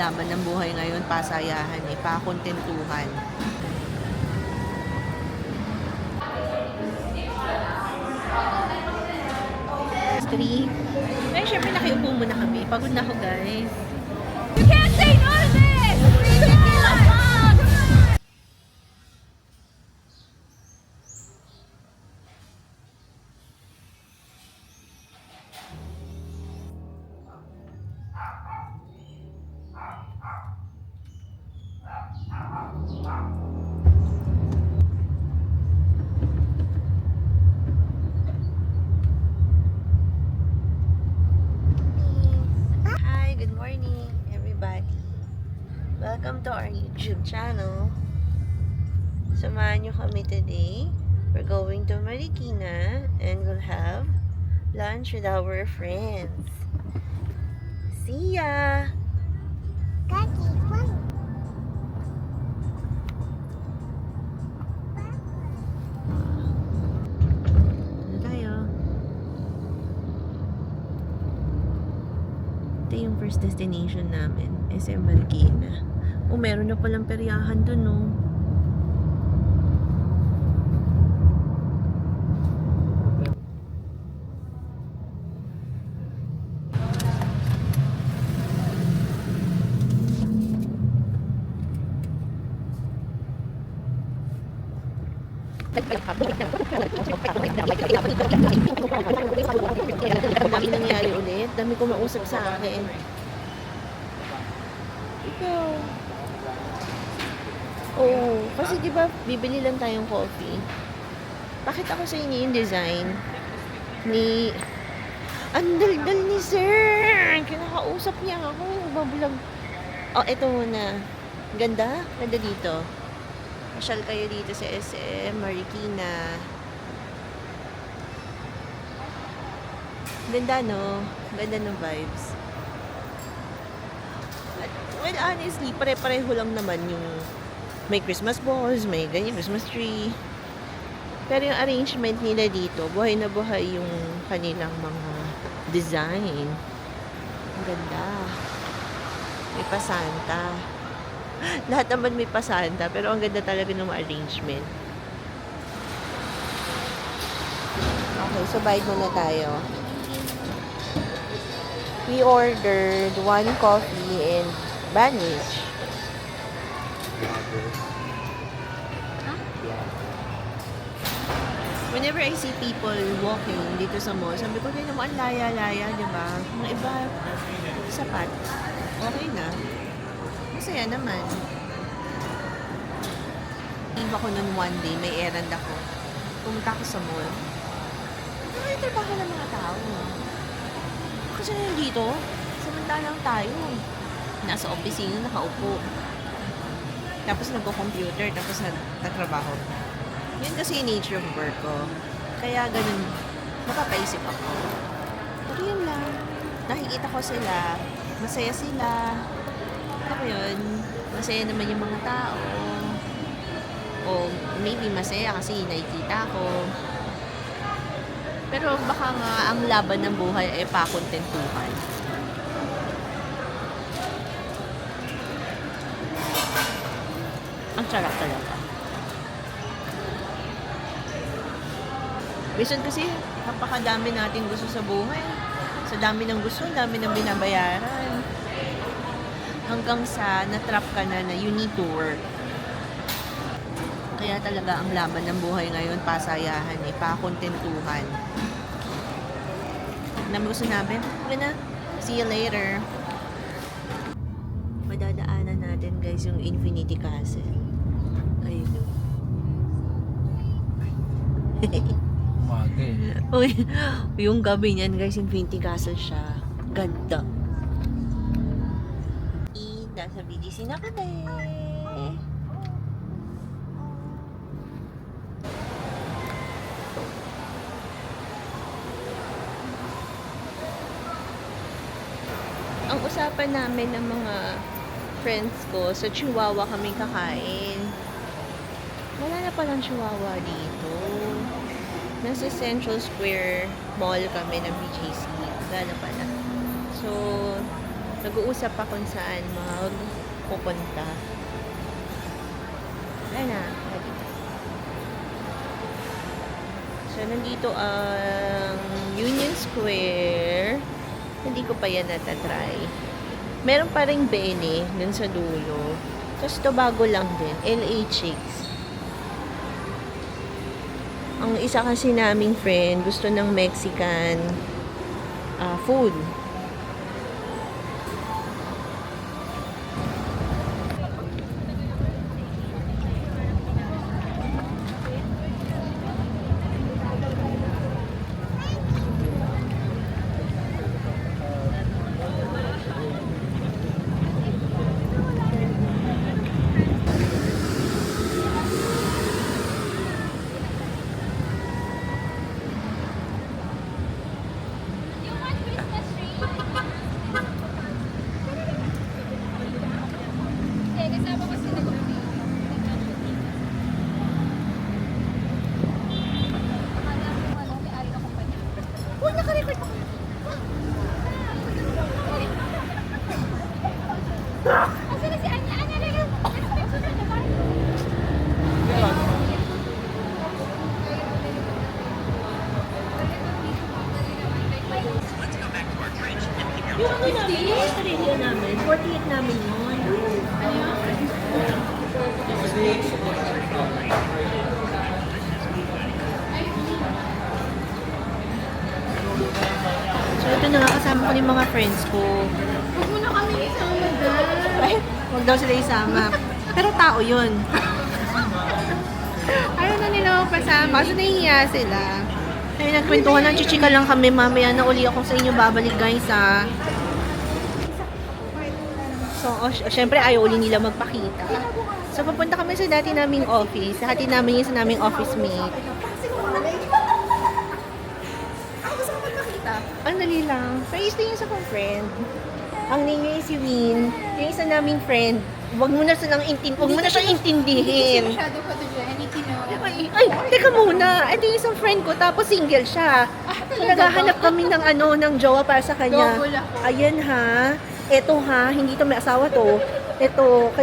laban ng buhay ngayon, pasayahan eh, pakontentuhan. Three. Ay, syempre nakiupo muna kami. Pagod na ako, guys. You can't say no to this! Ridiculous! Hi, good morning, everybody. Welcome to our YouTube channel. Samahan nyo kami today. We're going to Marikina and we'll have lunch with our friends. See ya! Ano tayo? Ito yung first destination namin, SM Marikina. Oh, meron na palang peryahan dun, no? Dami nangyari ulit. Dami ko mausap sa akin. Ikaw. Oo. Kasi diba, bibili lang tayong coffee. Pakita ko sa inyo yung design ni... Ang daldal ni Sir! Kinakausap niya ako. Babulag. Oh, ito muna. Ganda? Ganda dito. Masyal kayo dito sa SM Marikina. Ganda, no? Ganda ng vibes. Well, honestly, pare-pareho lang naman yung may Christmas balls, may ganyan, Christmas tree. Pero yung arrangement nila dito, buhay na buhay yung kanilang mga design. Ang ganda. May pa-Santa. Lahat naman may pa-Santa, pero ang ganda talaga ng arrangement. Okay, so bayad muna tayo. We ordered 1 coffee and sandwich. Whenever I see people walking dito sa mall, sabi ko, "Tingnan mo, ang laya-laya, di ba? Mga iba, sapat. Okay na. Masaya naman." Iba ko nun one day, may errand ako. Pumunta ako sa mall. Ay, trabaho ng mga tao. Kasi na dito, samantalang tayo. Nasa opisina, nakaupo. Tapos nagko-computer, tapos nagtatrabaho. Yun kasi yung nature of work ko. Kaya ganun, napapaisip ako. Pero yun lang. Nakikita ko sila, masaya sila. Ako yun, masaya naman yung mga tao. O maybe masaya kasi nakikita ko. Pero baka nga ang laban ng buhay ay pakontentuhan. Ang sarap talaga. Minsan kasi, napakadami nating gusto sa buhay. Sa dami ng gusto, dami ng binabayaran. Hanggang sa natrap ka na na you need to work. Kaya talaga ang laban ng buhay ngayon, pasayahan eh, pakontentuhan. Namin gusto namin, okay na, see you later. Madadaanan natin guys yung Infinity Castle. Ayun. Umaga eh. Uy, yung gabi niyan guys, Infinity Castle siya. Ganda. Nasa BGC na kami. Ang usapan namin ng mga friends ko, sa Chihuahua kami kakain. Wala na palang Chihuahua dito. Nasa Central Square Mall kami ng BGC. Wala na pala. So, Nag-uusap pa kung saan pupunta. Ayan na. So, nandito ang Union Square. Hindi ko pa yan natatry. Meron pa ring Bene dun sa dulo. Tapos ito bago lang din. LA Chicks. Ang isa kasi naming friend gusto ng Mexican food. You want Christmas tree? Eh, kasama ko sila ko. Uy, naka-record ako. Asa na si Anya? Anya, lalo. Yung ano namin, yung Australia namin, 48 namin yun. So, ito na nga, kasama ko yung mga friends ko. Huwag mo na kami isama dyan. Ay, huwag daw sila isama. Pero tao yun. Ayaw na nila magpasama kasi nahihiya sila. Kaya nagkwentuhan ng chichika lang kami. Mamaya na uli ako sa inyo babalik guys ha. So, syempre ayaw uli nila magpakita. So, papunta kami sa dati naming office. Hati namin yung sa naming office mate. Ako gusto ko magpakita. Ang dali lang. Face to yung isa kong friend. Ang name niya si Win. Yung isa naming friend. Huwag mo na siyang intindihin. Masyado ko to dyan. Ay, teka muna. Ito yung isang friend ko, tapos single siya. So, naghahanap kami ng ng jowa para sa kanya. Double ako. Ayan ha. Ito ha, hindi to may asawa to. Ito,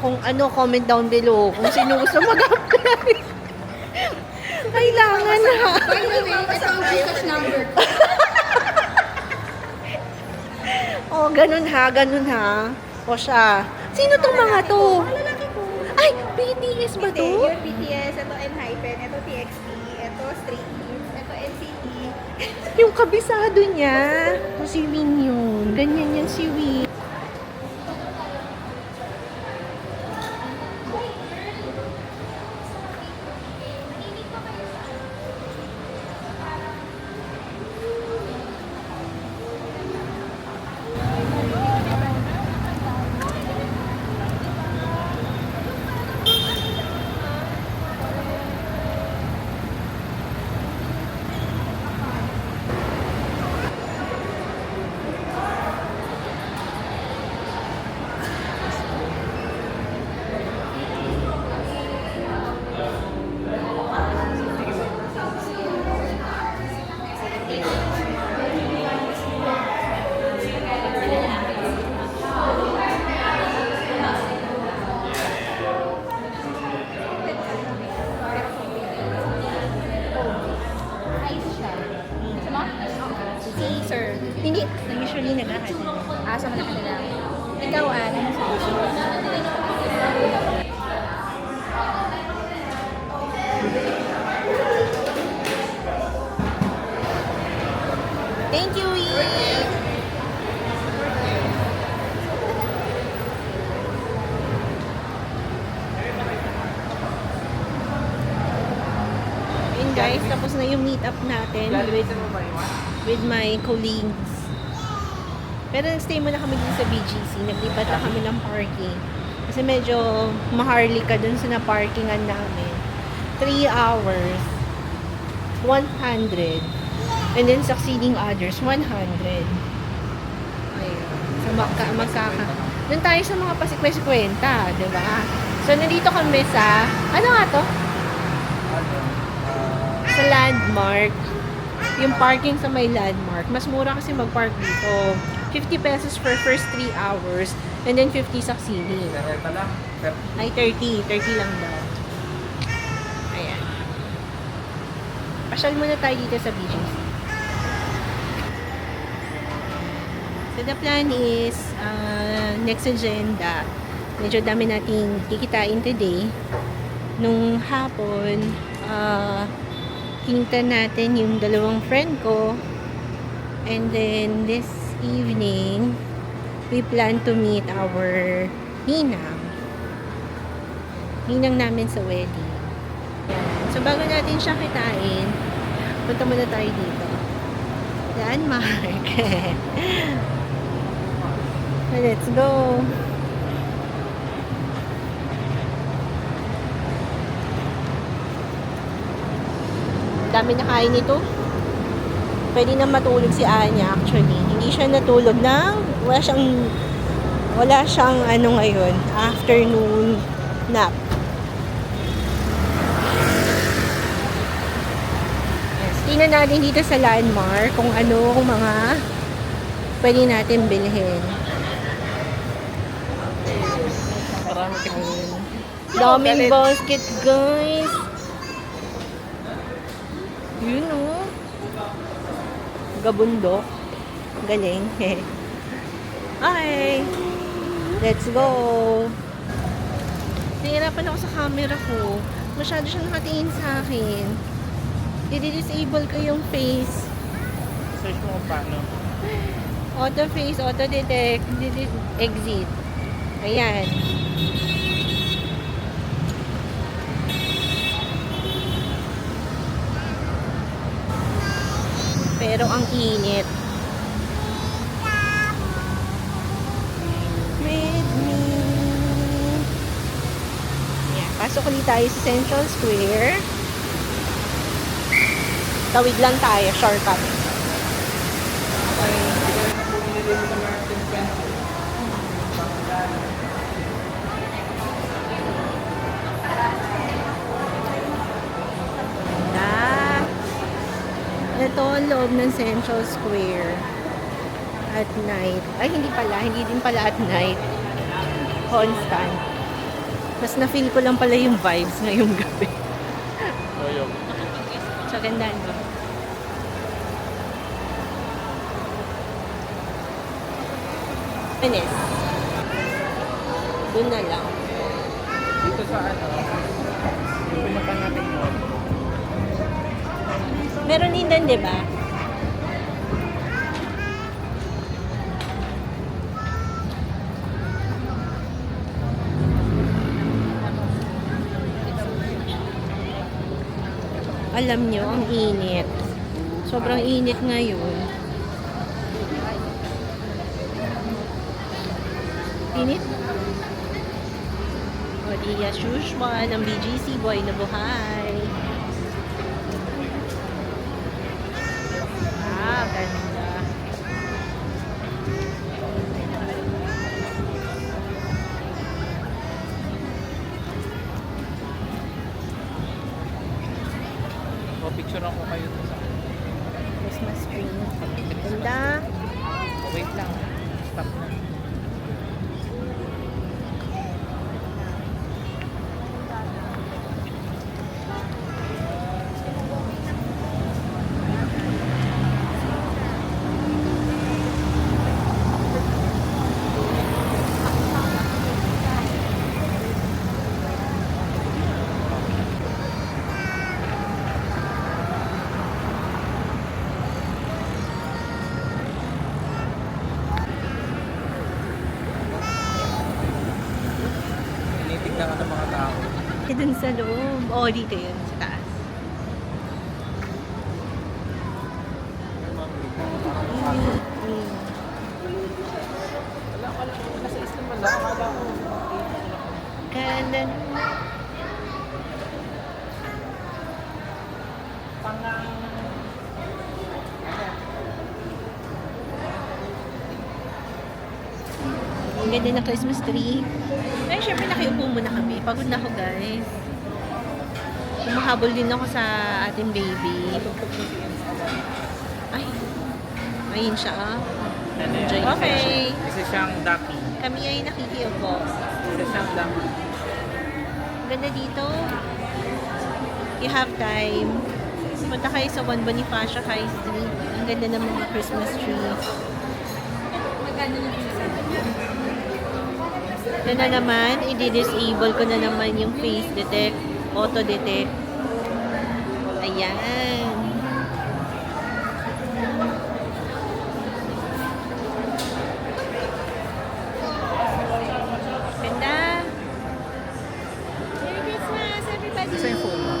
kung ano, comment down below. Kung sino gusto mag-apply. Kailangan ha. By the way, ito ang Gcash number ko. Oh, ganun ha. O siya. Sino tong mga to? Lalaki ko. Ay, BTS ba to? Yung BTS, ito Enhypen, ito TXT, ito Stray Kids, ito NCT. Yung kabisado niya. O si Win yun. Ganyan yan si Win. Si Sir. Hindi, usually nag-ahad. Asa mo na kanila. Ikaw, ano sa Thank you, Win! Ayun guys, tapos na yung meet up natin with my colleagues. Pero nag-stay muna kami dito sa BGC. Naglipat na kami ng parking. Kasi medyo maharlika dun sa na-parkingan namin. 3 hours. 100. And then succeeding others, 100. Ayun. So, magkaka. Doon tayo sa mga pasikwe-kwenta, di ba? So, nandito kami sa, ano nga to? Sa Landmark. Yung parking sa may Landmark. Mas mura kasi mag-park dito. 50 pesos for first 3 hours and then 50 sa sili. Ito lang. Ay, 30. 30 lang daw. Ayan. Pasyal muna tayo dito sa BGC. So, the plan is, next agenda, medyo dami nating kikitain today. Nung hapon, kinita natin yung dalawang friend ko. And then, this evening, we plan to meet our ninang. Ninang namin sa wedding. So, bago natin siya kitain, punta muna tayo dito. Landmark. Let's go. Dami na kain nito. Pwede na matulog si Anya actually. Hindi siya natulog wala siyang ano ngayon, afternoon nap. Yes, tingnan natin dito sa Landmark kung ano mga pwede natin bilhin. Marami Ayun. Daming basket, guys. Yun, oh. Gabundok. Galing. Hi! Let's go! Nahirapan ako sa camera ko. Masyado siya nakatingin sa akin. I-disable ko yung face. Search mo kung paano. Auto face, auto detect, exit. Ayan. Pero ang init. With me. Ayan. Pasok ulit tayo sa Central Square. Tawid lang tayo, shortcut. Ito ang loob ng Central Square at night. Ay, hindi din pala at night. Constant. Mas na-feel ko lang pala yung vibes ngayong gabi. Toyo. So, ganda, no? Venice. Doon na lang. Dito sa ano, yung pinunta natin mall. Meron din doon, di ba? Alam nyo, ang init. Sobrang init ngayon. Init? O di as usual, ang BGC boy na buhay. Ah, ganda. O, picture ako kayo sa Christmas tree. Ganda. wait lang. Stop na. Tinitignan ka ng mga tao. Dun sa loob. Oo, dito yun, sa taas. Wala ka lang. Nasa islam man lang. Akala ko. Ganda. Pangang. Ang ganda ng Christmas tree. Ay, syempre nakiupo muna kami. Pagod na ako, guys. Humahabol din ako sa ating baby. Ay, ayun siya, ah. Ano yun? Enjoy. Okay. Isa siyang ducky. Kami ay nakikiupo. Isa siyang ducky. Ang ganda dito. You have time. Punta kayo sa Juan Bonifacio High Street. Ang ganda ng mga Christmas trees. Magkano yung visa? Ito na naman, i-disable ko na naman yung face detect, auto detect. Ayan. Ganda. Merry Christmas, everybody! Isa yung phone mo.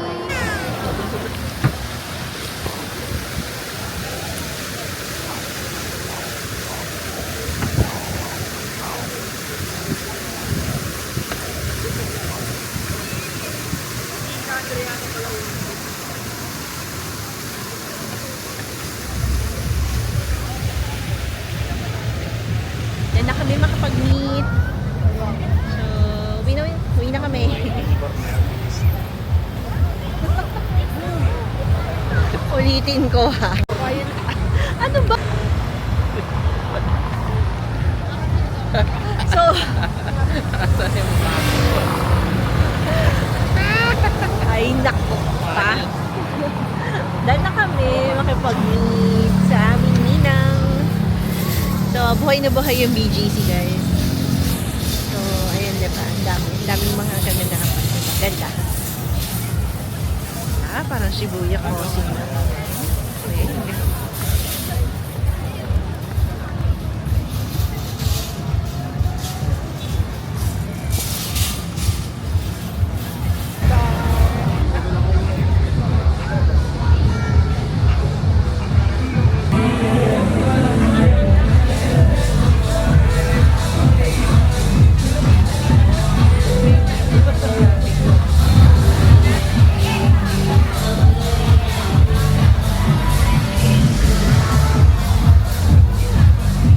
Yan na kami makapag-meet. So, uwi na kami. Ulitin ko ha. Ano ba? So, Saan yung mukha mo? ay nako pa. Dahil na kami makipag-meet sa aming ninang. So, buhay na buhay yung BGC, guys. So, ayun, diba? Ang daming mga ganda na ganda. Ah, parang Shibuya crossing na. Ayun.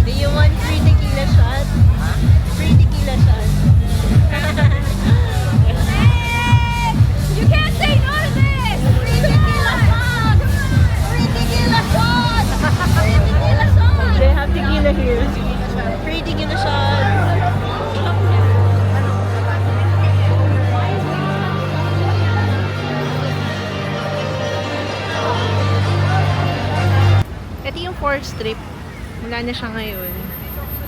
Do you want free tequila shot? Free tequila shot. You can't say no to this! Free tequila shot! Free tequila shot! Free tequila shot! They have tequila here. Free tequila shot. Ito yung 4th strip. Wala na siya ngayon.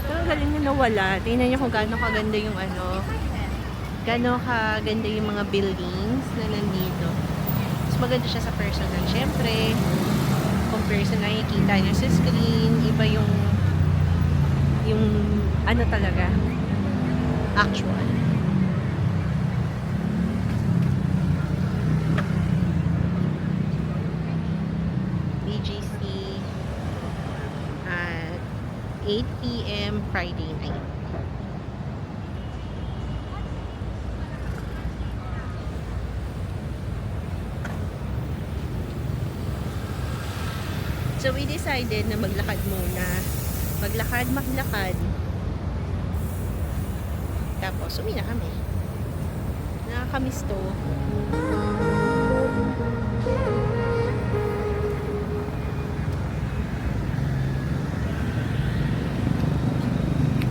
Pero ang galing na nawala. Tingnan niyo kung gaano kaganda yung ano. Gaano kaganda yung mga buildings na nandito. Mas maganda siya sa personal. Siyempre, compare sa nakikita niya sa screen, iba yung ano talaga, actual. BGC at 8 p.m. Friday night. So we decided na maglakad muna. Maglakad. Tapos uwi na kami. Nakakamiss to.